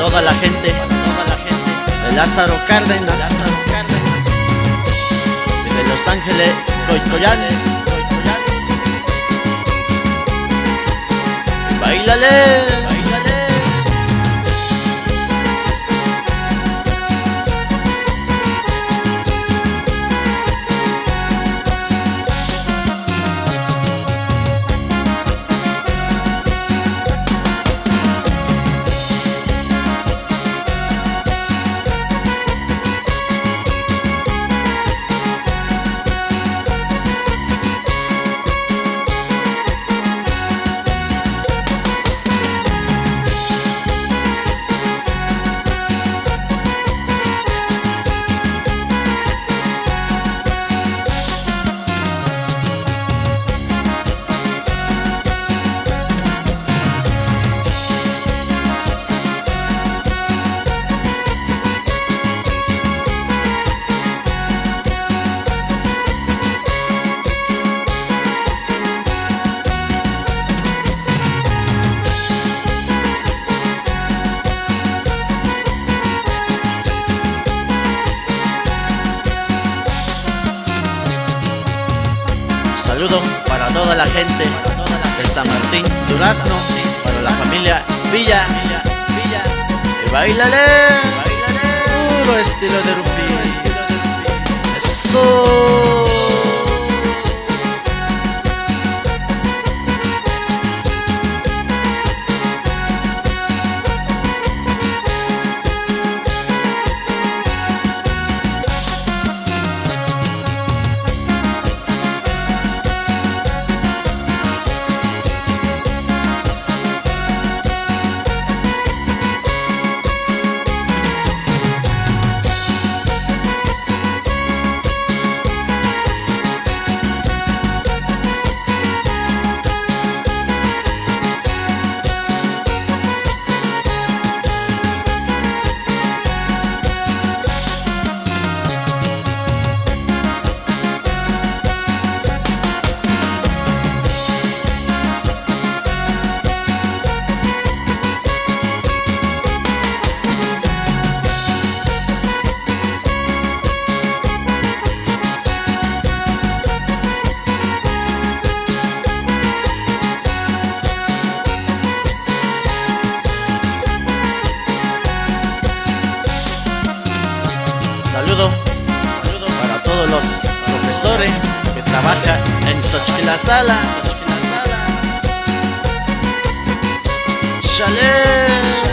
toda la gente de Lázaro Cárdenas, de Los Ángeles, Coytoyán. Báilale. Saludo para toda la gente de San Martín, Durazno, para la familia Villa. Y báilale, puro estilo de rumbi. Eso. Saludo para todos los profesores que trabajan en Xochitl Sala. Chale.